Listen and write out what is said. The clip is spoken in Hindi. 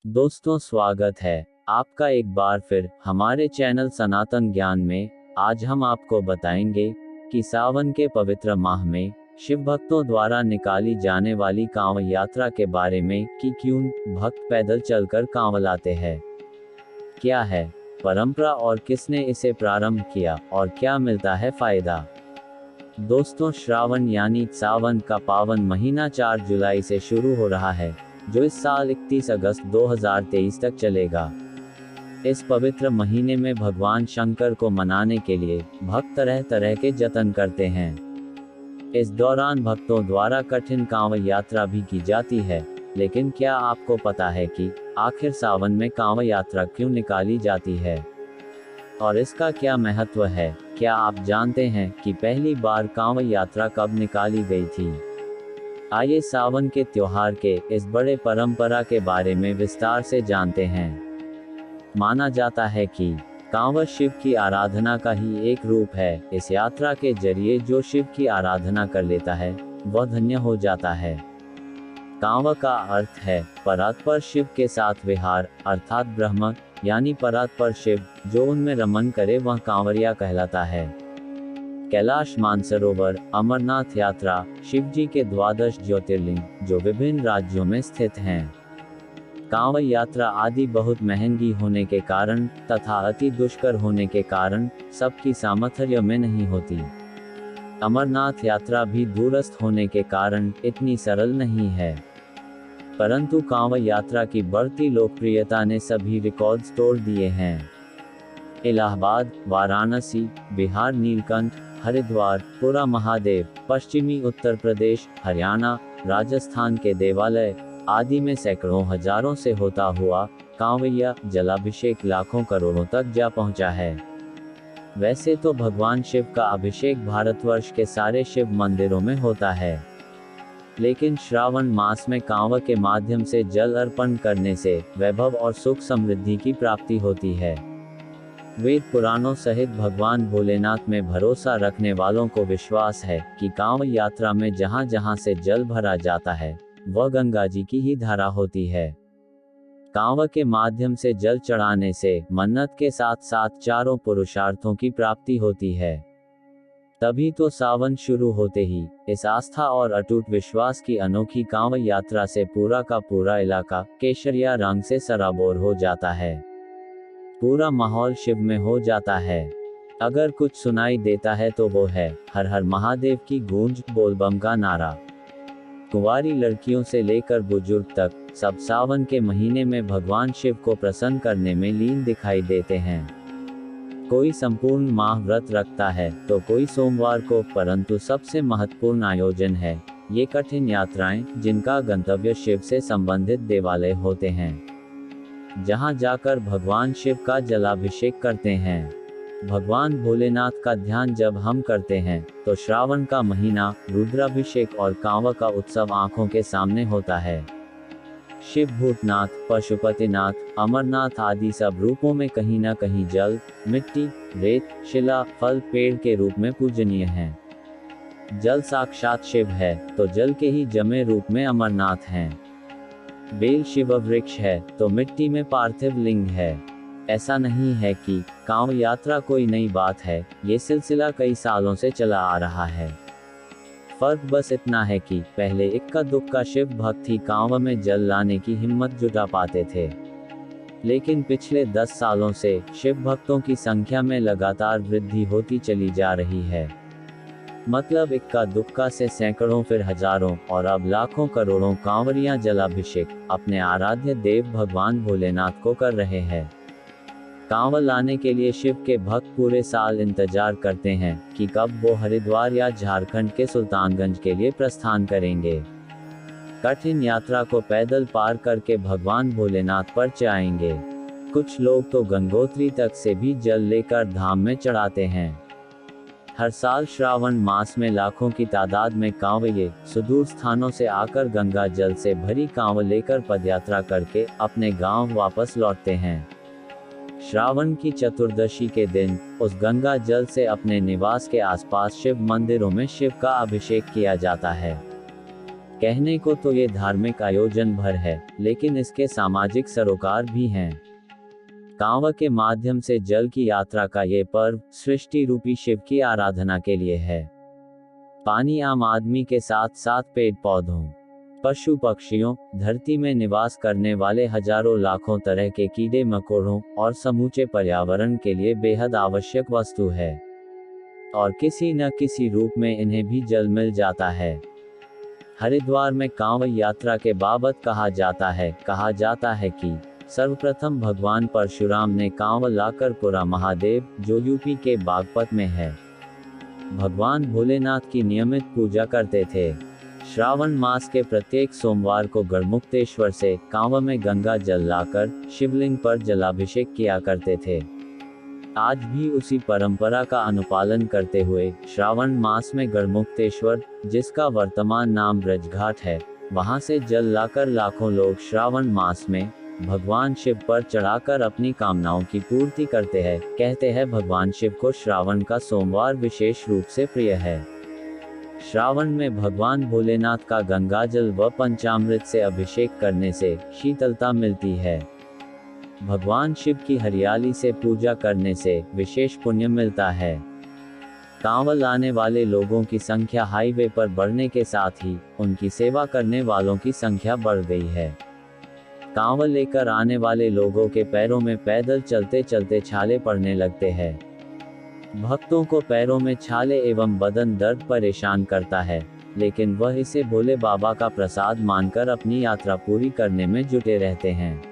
दोस्तों, स्वागत है आपका एक बार फिर हमारे चैनल सनातन ज्ञान में। आज हम आपको बताएंगे कि सावन के पवित्र माह में शिव भक्तों द्वारा निकाली जाने वाली कांव यात्रा के बारे में कि क्यों भक्त पैदल चलकर कांव लाते हैं, क्या है परंपरा और किसने इसे प्रारंभ किया और क्या मिलता है फायदा। दोस्तों, श्रावण यानी सावन का पावन महीना 4 जुलाई से शुरू हो रहा है, जो इस साल 31 अगस्त 2023 तक चलेगा। इस पवित्र महीने में भगवान शंकर को मनाने के लिए भक्त तरह तरह के जतन करते हैं। इस दौरान भक्तों द्वारा कठिन कांव यात्रा भी की जाती है। लेकिन क्या आपको पता है कि आखिर सावन में कांव यात्रा क्यों निकाली जाती है और इसका क्या महत्व है? क्या आप जानते हैं कि पहली बार कांव यात्रा कब निकाली गई थी? आइए सावन के त्योहार के इस बड़े परंपरा के बारे में विस्तार से जानते हैं। माना जाता है कि कांवड़ शिव की आराधना का ही एक रूप है। इस यात्रा के जरिए जो शिव की आराधना कर लेता है वह धन्य हो जाता है। कांवड़ का अर्थ है परात्पर शिव के साथ विहार, अर्थात ब्रह्म यानी परात्पर शिव, जो उनमें रमन करे वह कांवरिया कहलाता है। कैलाश मानसरोवर, अमरनाथ यात्रा, शिवजी के 12 ज्योतिर्लिंग जो विभिन्न राज्यों में स्थित हैं। कांव यात्रा आदि बहुत महंगी होने के कारण तथा अति दुष्कर होने के कारण सबकी सामर्थ्य में नहीं होती। अमरनाथ यात्रा भी दूरस्थ होने के कारण इतनी सरल नहीं है। परंतु कांव यात्रा की बढ़ती लोकप्रियता ने सभी रिकॉर्ड्स तोड़ दिए हैं। इलाहाबाद, वाराणसी, बिहार नीलकंठ, हरिद्वार, पुरा महादेव, पश्चिमी उत्तर प्रदेश, हरियाणा, राजस्थान के देवालय आदि में सैकड़ों हजारों से होता हुआ कांवड़िया जलाभिषेक लाखों करोड़ों तक जा पहुंचा है। वैसे तो भगवान शिव का अभिषेक भारतवर्ष के सारे शिव मंदिरों में होता है, लेकिन श्रावण मास में कांव के माध्यम से जल अर्पण करने से वैभव और सुख समृद्धि की प्राप्ति होती है। वेद पुराणों सहित भगवान भोलेनाथ में भरोसा रखने वालों को विश्वास है कि कांव यात्रा में जहां जहां से जल भरा जाता है वह गंगा जी की ही धारा होती है। कांव के माध्यम से जल चढ़ाने से मन्नत के साथ साथ चारों पुरुषार्थों की प्राप्ति होती है। तभी तो सावन शुरू होते ही इस आस्था और अटूट विश्वास की अनोखी कांव यात्रा से पूरा का पूरा इलाका केसरिया रंग से सराबोर हो जाता है। पूरा माहौल शिव में हो जाता है। अगर कुछ सुनाई देता है तो वो है हर हर महादेव की गूंज, बोलबम का नारा। कुंवारी लड़कियों से लेकर बुजुर्ग तक सब सावन के महीने में भगवान शिव को प्रसन्न करने में लीन दिखाई देते हैं। कोई संपूर्ण माह व्रत रखता है तो कोई सोमवार को, परंतु सबसे महत्वपूर्ण आयोजन है ये कठिन यात्राएं, जिनका गंतव्य शिव से संबंधित देवालय होते हैं, जहां जाकर भगवान शिव का जलाभिषेक करते हैं। भगवान भोलेनाथ का ध्यान जब हम करते हैं तो श्रावण का महीना, रुद्राभिषेक और कांव का उत्सव आंखों के सामने होता है। शिव भूतनाथ, पशुपतिनाथ, अमरनाथ आदि सब रूपों में कहीं न कहीं जल, मिट्टी, रेत, शिला, फल, पेड़ के रूप में पूजनीय हैं। जल साक्षात शिव है तो जल के ही जमे रूप में अमरनाथ हैं। बेल शिव वृक्ष है तो मिट्टी में पार्थिव लिंग है। ऐसा नहीं है कि कांव यात्रा कोई नई बात है, ये सिलसिला कई सालों से चला आ रहा है। फर्क बस इतना है कि पहले इक्का दुक्का शिव भक्त ही कांव में जल लाने की हिम्मत जुटा पाते थे, लेकिन पिछले 10 सालों से शिव भक्तों की संख्या में लगातार वृद्धि होती चली जा रही है। मतलब इक्का दुक्का से सैकड़ों, फिर हजारों और अब लाखों करोड़ों कांवरियां जलाभिषेक अपने आराध्य देव भगवान भोलेनाथ को कर रहे हैं। कांव लाने के लिए शिव के भक्त पूरे साल इंतजार करते हैं कि कब वो हरिद्वार या झारखंड के सुल्तानगंज के लिए प्रस्थान करेंगे। कठिन यात्रा को पैदल पार करके भगवान भोलेनाथ पर जाएंगे। कुछ लोग तो गंगोत्री तक से भी जल लेकर धाम में चढ़ाते हैं। हर साल श्रावण मास में लाखों की तादाद में कांवड़िए सुदूर स्थानों से आकर गंगा जल से भरी कांव लेकर पदयात्रा करके अपने गांव वापस लौटते हैं। श्रावण की चतुर्दशी के दिन उस गंगा जल से अपने निवास के आसपास शिव मंदिरों में शिव का अभिषेक किया जाता है। कहने को तो ये धार्मिक आयोजन भर है, लेकिन इसके सामाजिक सरोकार भी हैं। कांवड़ के माध्यम से जल की यात्रा का ये पर्व सृष्टि रूपी शिव की आराधना के लिए है। पानी आम आदमी के साथ साथ पेड़ पौधों, पशु पक्षियों, धरती में निवास करने वाले हजारों लाखों तरह के कीड़े मकोड़ों और समूचे पर्यावरण के लिए बेहद आवश्यक वस्तु है, और किसी न किसी रूप में इन्हें भी जल मिल जाता है। हरिद्वार में कांवड़ यात्रा के बाबत कहा जाता है कि सर्वप्रथम भगवान परशुराम ने कांवड़ लाकर पुरा महादेव, जो यूपी के बागपत में है, भगवान भोलेनाथ की नियमित पूजा करते थे। श्रावण मास के प्रत्येक सोमवार को गढ़मुक्तेश्वर से कांवड़ में गंगा जल लाकर शिवलिंग पर जलाभिषेक किया करते थे। आज भी उसी परंपरा का अनुपालन करते हुए श्रावण मास में गढ़मुक्तेश्वर, जिसका वर्तमान नाम ब्रजघाट है, वहां से जल लाकर लाखों लोग श्रावण मास में भगवान शिव पर चढ़ाकर अपनी कामनाओं की पूर्ति करते हैं। कहते हैं भगवान शिव को श्रावण का सोमवार विशेष रूप से प्रिय है। श्रावण में भगवान भोलेनाथ का गंगाजल व पंचामृत से अभिषेक करने से शीतलता मिलती है। भगवान शिव की हरियाली से पूजा करने से विशेष पुण्य मिलता है। कांवड़ लाने वाले लोगों की संख्या हाईवे पर बढ़ने के साथ ही उनकी सेवा करने वालों की संख्या बढ़ गई है। कांवड़ लेकर आने वाले लोगों के पैरों में पैदल चलते चलते छाले पड़ने लगते हैं। भक्तों को पैरों में छाले एवं बदन दर्द परेशान करता है, लेकिन वह इसे भोले बाबा का प्रसाद मानकर अपनी यात्रा पूरी करने में जुटे रहते हैं।